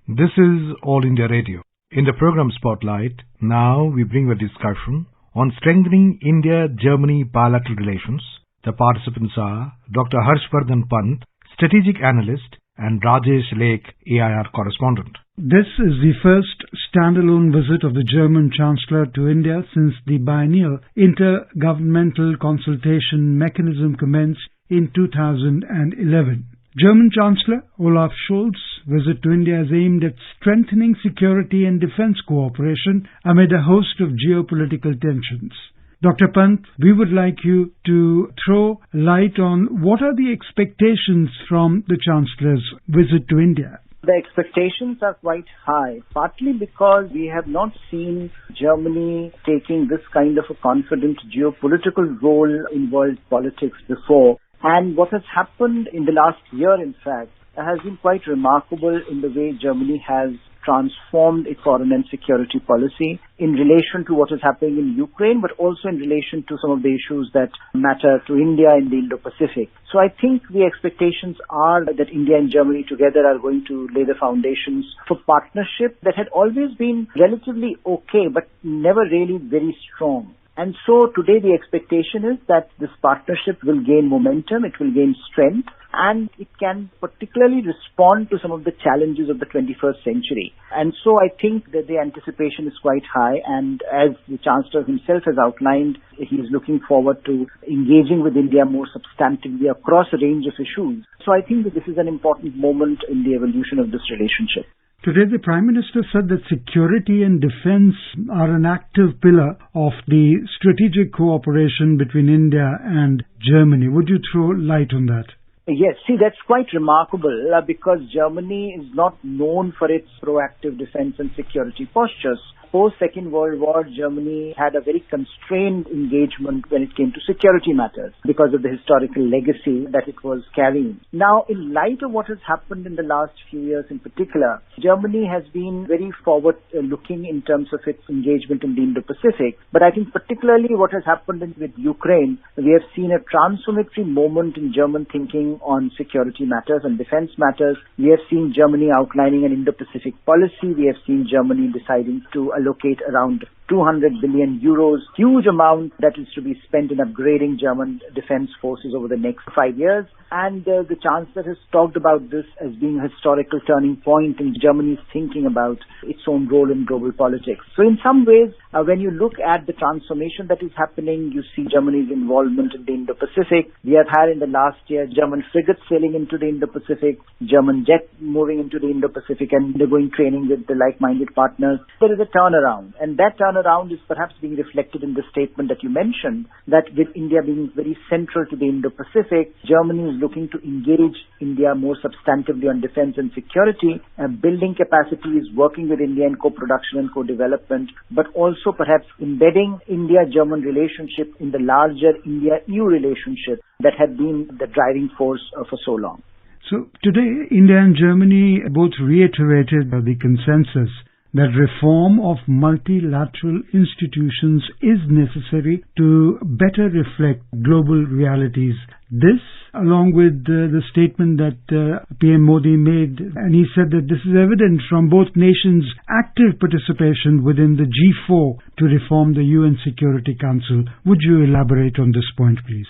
This is All India Radio. In the program Spotlight, now we bring a discussion on strengthening India-Germany bilateral relations. The participants are Dr. Harshvardhan Pant, strategic analyst, and Rajesh Lake, AIR correspondent. This is the first standalone visit of the German Chancellor to India since the biennial intergovernmental consultation mechanism commenced in 2011. German Chancellor Olaf Scholz's visit to India is aimed at strengthening security and defense cooperation amid a host of geopolitical tensions. Dr. Pant, we would like you to throw light on what are the expectations from the Chancellor's visit to India. The expectations are quite high, partly because we have not seen Germany taking this kind of a confident geopolitical role in world politics before. And what has happened in the last year, in fact, has been quite remarkable in the way Germany has transformed its foreign and security policy in relation to what is happening in Ukraine, but also in relation to some of the issues that matter to India in the Indo-Pacific. So I think the expectations are that India and Germany together are going to lay the foundations for partnership that had always been relatively okay, but never really very strong. And so today the expectation is that this partnership will gain momentum, it will gain strength, and it can particularly respond to some of the challenges of the 21st century. And so I think that the anticipation is quite high, and as the Chancellor himself has outlined, he is looking forward to engaging with India more substantively across a range of issues. So I think that this is an important moment in the evolution of this relationship. Today, the Prime Minister said that security and defense are an active pillar of the strategic cooperation between India and Germany. Would you throw light on that? Yes, see, that's quite remarkable because Germany is not known for its proactive defense and security postures. Post-Second World War, Germany had a very constrained engagement when it came to security matters because of the historical legacy that it was carrying. Now, in light of what has happened in the last few years in particular, Germany has been very forward-looking in terms of its engagement in the Indo-Pacific. But I think particularly what has happened with Ukraine, we have seen a transformatory moment in German thinking on security matters and defense matters. We have seen Germany outlining an Indo-Pacific policy. We have seen Germany deciding to allocate around 200 billion euros, huge amount that is to be spent in upgrading German defense forces over the next 5 years. And the Chancellor has talked about this as being a historical turning point in Germany's thinking about its own role in global politics. So in some ways, when you look at the transformation that is happening, you see Germany's involvement in the Indo-Pacific. We have had in the last year German frigates sailing into the Indo-Pacific, German jet moving into the Indo-Pacific and undergoing training with the like-minded partners. There is a turnaround, and that turnaround is perhaps being reflected in the statement that you mentioned, that with India being very central to the Indo-Pacific, Germany is looking to engage India more substantively on defense and security, building capacities, working with India in co-production and co-development, but also perhaps embedding India-German relationship in the larger India-EU relationship that had been the driving force for so long. So today, India and Germany both reiterated the consensus that reform of multilateral institutions is necessary to better reflect global realities. This, along with the statement that PM Modi made, and he said that this is evident from both nations' active participation within the G4 to reform the UN Security Council. Would you elaborate on this point, please?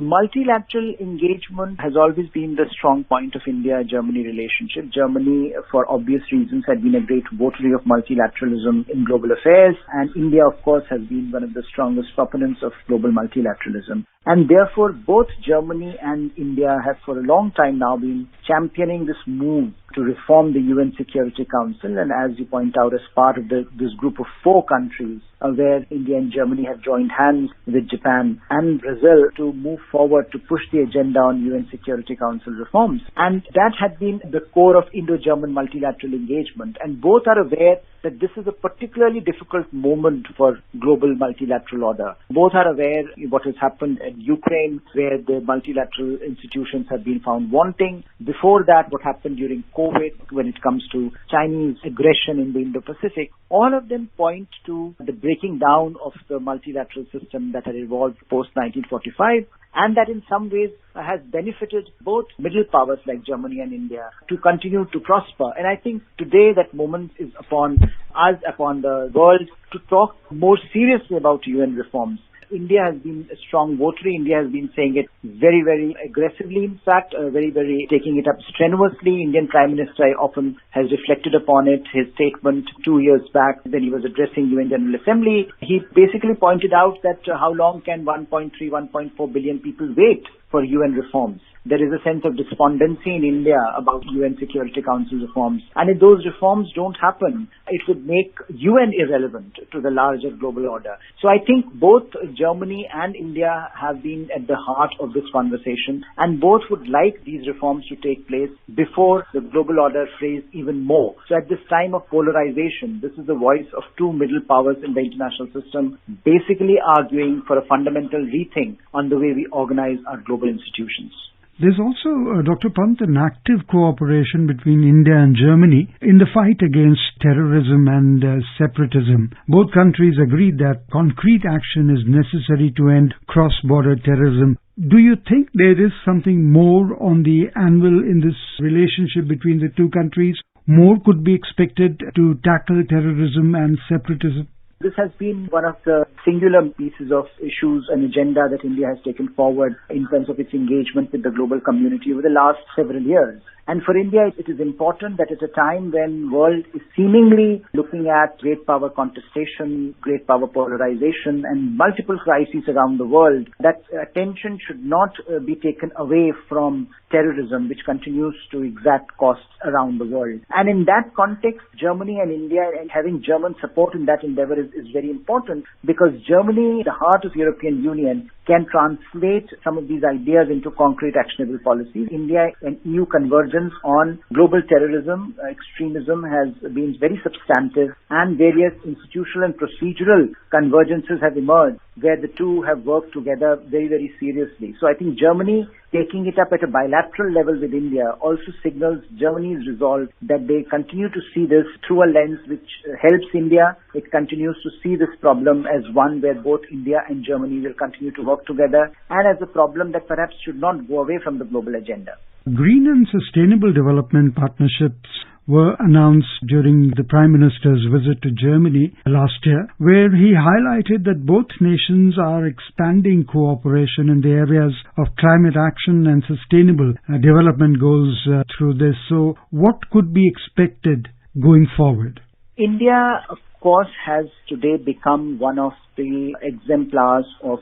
Multilateral engagement has always been the strong point of India-Germany relationship. Germany, for obvious reasons, had been a great votary of multilateralism in global affairs, and India, of course, has been one of the strongest proponents of global multilateralism. And therefore, both Germany and India have for a long time now been championing this move to reform the UN Security Council. And as you point out, as part of this group of 4 countries, where India and Germany have joined hands with Japan and Brazil to move forward to push the agenda on UN Security Council reforms. And that had been the core of Indo-German multilateral engagement. And both are aware that this is a particularly difficult moment for global multilateral order. Both are aware what has happened in Ukraine, where the multilateral institutions have been found wanting. Before that, what happened during COVID when it comes to Chinese aggression in the Indo-Pacific. All of them point to the breaking down of the multilateral system that had evolved post-1945 and that in some ways has benefited both middle powers like Germany and India to continue to prosper. And I think today that moment is upon us, upon the world, to talk more seriously about UN reforms. India has been a strong votary. India has been saying it very, very aggressively, in fact, very taking it up strenuously. Indian Prime Minister often has reflected upon it. His statement 2 years back when he was addressing UN General Assembly, he basically pointed out that how long can 1.3, 1.4 billion people wait for UN reforms? There is a sense of despondency in India about UN Security Council reforms. And if those reforms don't happen, it would make UN irrelevant to the larger global order. So I think both Germany and India have been at the heart of this conversation, and both would like these reforms to take place before the global order frays even more. So at this time of polarization, this is the voice of two middle powers in the international system, basically arguing for a fundamental rethink on the way we organize our global institutions. There's also, Dr. Pant, an active cooperation between India and Germany in the fight against terrorism and separatism. Both countries agreed that concrete action is necessary to end cross-border terrorism. Do you think there is something more on the anvil in this relationship between the two countries? More could be expected to tackle terrorism and separatism? This has been one of the singular pieces of issues and agenda that India has taken forward in terms of its engagement with the global community over the last several years. And for India, it is important that at a time when the world is seemingly looking at great power contestation, great power polarization, and multiple crises around the world, that attention should not be taken away from terrorism, which continues to exact costs around the world. And in that context, Germany and India, and having German support in that endeavor is very important, because Germany, the heart of the European Union, can translate some of these ideas into concrete actionable policies. India and EU convergence on global terrorism, extremism has been very substantive, and various institutional and procedural convergences have emerged where the two have worked together very seriously. So I think Germany taking it up at a bilateral level with India also signals Germany's resolve that they continue to see this through a lens which helps India. It continues to see this problem as one where both India and Germany will continue to work together, and as a problem that perhaps should not go away from the global agenda. Green and sustainable development partnerships were announced during the Prime Minister's visit to Germany last year, where he highlighted that both nations are expanding cooperation in the areas of climate action and sustainable development goals through this. So what could be expected going forward? India, of course, has today become one of the exemplars of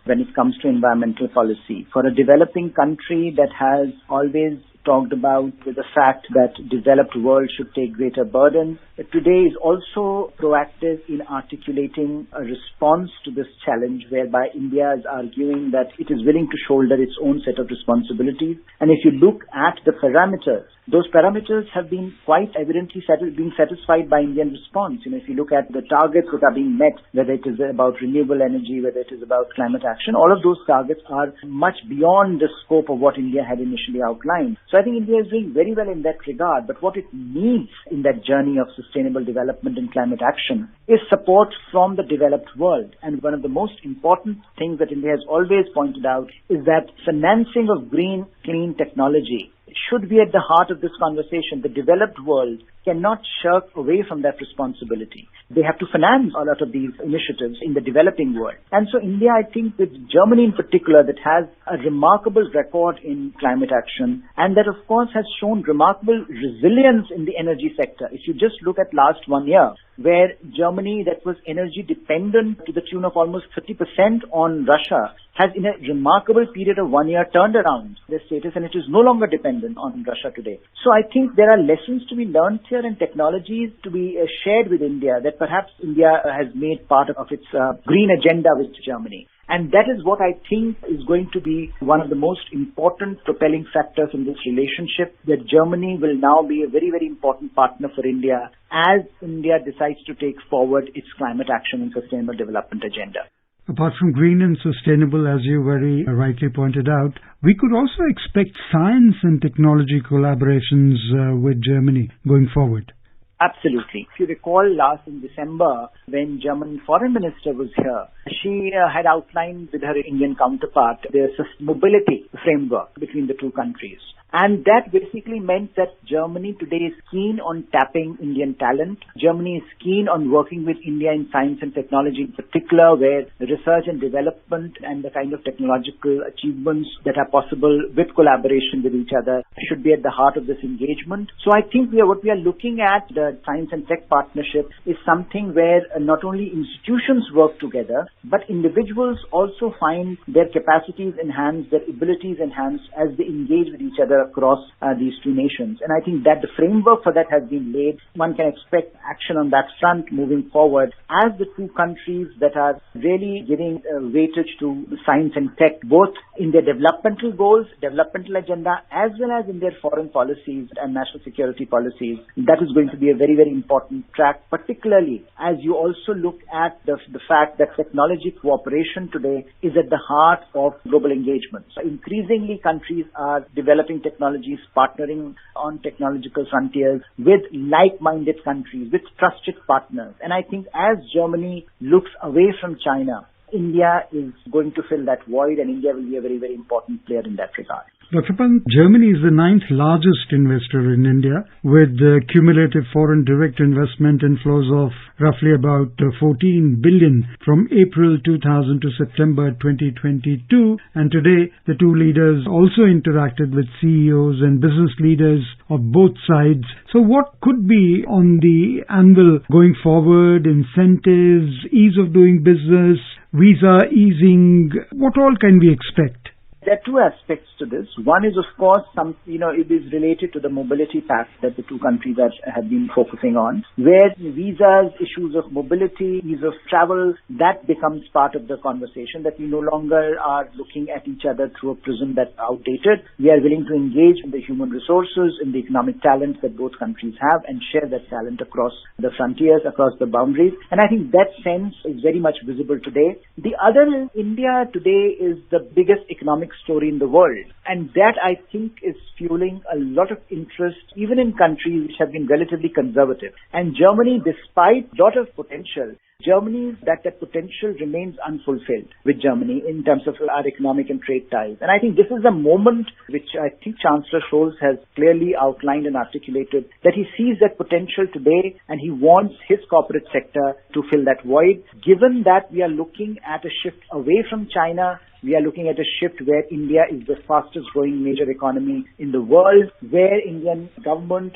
when it comes to environmental policy. For a developing country that has always talked about the fact that developed world should take greater burden, today is also proactive in articulating a response to this challenge, whereby India is arguing that it is willing to shoulder its own set of responsibilities. And if you look at the parameters, those parameters have been quite evidently being satisfied by Indian response. If you look at the targets that are being met, whether it is about renewable energy, whether it is about climate action, all of those targets are much beyond the scope of what India had initially outlined. So I think India is doing very well in that regard, but what it needs in that journey of sustainable development and climate action is support from the developed world. And one of the most important things that India has always pointed out is that financing of green, clean technology should be at the heart of this conversation. The developed world cannot shirk away from that responsibility. They have to finance a lot of these initiatives in the developing world. And so India, I think, with Germany in particular, that has a remarkable record in climate action, and that, of course, has shown remarkable resilience in the energy sector. If you just look at last 1 year, where Germany, that was energy dependent to the tune of almost 30% on Russia, has in a remarkable period of 1 year turned around their status, and it is no longer dependent on Russia today. So I think there are lessons to be learned here and technologies to be shared with India that perhaps India has made part of its green agenda with Germany. And that is what I think is going to be one of the most important propelling factors in this relationship, that Germany will now be a very important partner for India as India decides to take forward its climate action and sustainable development agenda. Apart from green and sustainable, as you very rightly pointed out, we could also expect science and technology collaborations with Germany going forward. Absolutely. If you recall last in December, when German foreign minister was here, she had outlined with her Indian counterpart the mobility framework between the two countries. And that basically meant that Germany today is keen on tapping Indian talent. Germany is keen on working with India in science and technology in particular, where the research and development and the kind of technological achievements that are possible with collaboration with each other should be at the heart of this engagement. So I think what we are looking at, the science and tech partnership, is something where not only institutions work together, but individuals also find their capacities enhanced, their abilities enhanced as they engage with each other across these two nations. And I think that the framework for that has been laid. One can expect action on that front moving forward as the two countries that are really giving weightage to science and tech, both in their developmental goals, developmental agenda, as well as in their foreign policies and national security policies. That is going to be a very, very important track, particularly as you also look at the fact that technology cooperation today is at the heart of global engagement. So increasingly, countries are developing technologies, partnering on technological frontiers with like-minded countries, with trusted partners. And I think as Germany looks away from China, India is going to fill that void, and India will be a very, very important player in that regard. Dr. Pant, Germany is the 9th largest investor in India, with cumulative foreign direct investment inflows of roughly about 14 billion from April 2000 to September 2022. And today, the two leaders also interacted with CEOs and business leaders of both sides. So what could be on the anvil going forward? Incentives, ease of doing business, visa easing, what all can we expect? There are two aspects to this. One is, of course, it is related to the mobility pact that the two countries have been focusing on, where visas, issues of mobility, ease of travel, that becomes part of the conversation, that we no longer are looking at each other through a prism that's outdated. We are willing to engage in the human resources, in the economic talent that both countries have, and share that talent across the frontiers, across the boundaries. And I think that sense is very much visible today. The other is India today is the biggest economic story in the world. And that, I think, is fueling a lot of interest, even in countries which have been relatively conservative. And Germany, despite a lot of potential, that potential remains unfulfilled with Germany in terms of our economic and trade ties. And I think this is a moment which I think Chancellor Scholz has clearly outlined and articulated, that he sees that potential today and he wants his corporate sector to fill that void. Given that we are looking at a shift away from China, we are looking at a shift where India is the fastest growing major economy in the world, where Indian government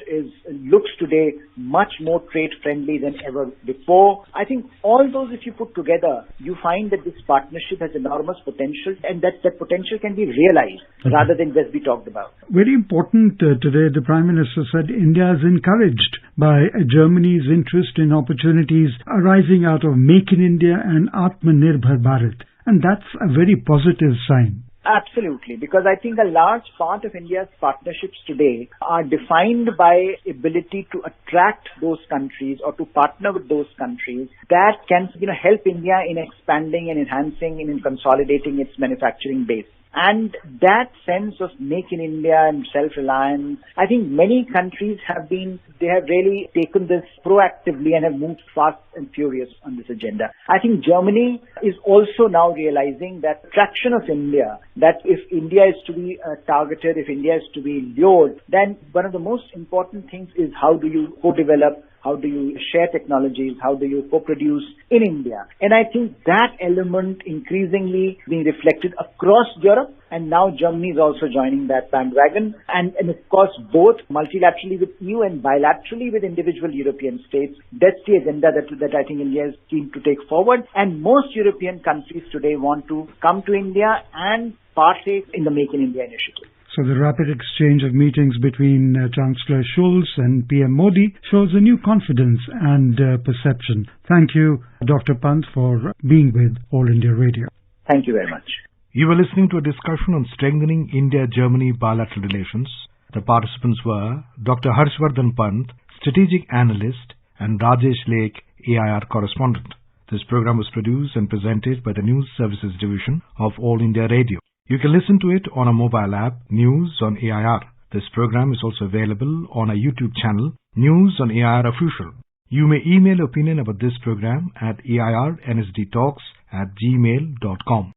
looks today much more trade friendly than ever before. I think all those, if you put together, you find that this partnership has enormous potential, and that potential can be realized rather than just be talked about. Very important today, the Prime Minister said India is encouraged by Germany's interest in opportunities arising out of Make in India and Atmanirbhar Bharat. And that's a very positive sign. Absolutely, because I think a large part of India's partnerships today are defined by ability to attract those countries or to partner with those countries that can help India in expanding and enhancing and in consolidating its manufacturing base. And that sense of Make in India and self-reliance, I think many countries have really taken this proactively and have moved fast and furious on this agenda. I think Germany is also now realizing that traction of India, that if India is to be targeted, if India is to be lured, then one of the most important things is how do you co-develop, how do you share technologies, how do you co-produce in India. And I think that element increasingly being reflected across Europe, and now Germany is also joining that bandwagon. And of course, both multilaterally with EU and bilaterally with individual European states. That's the agenda that I think India is keen to take forward. And most European countries today want to come to India and partake in the Make in India initiative. So the rapid exchange of meetings between Chancellor Scholz and PM Modi shows a new confidence and perception. Thank you, Dr. Pant, for being with All India Radio. Thank you very much. You were listening to a discussion on strengthening India-Germany bilateral relations. The participants were Dr. Harshvardhan Pant, strategic analyst, and Rajesh Lake, AIR correspondent. This program was produced and presented by the News Services Division of All India Radio. You can listen to it on a mobile app, News on AIR. This program is also available on our YouTube channel, News on AIR Official. You may email opinion about this program at airnsdtalks@gmail.com.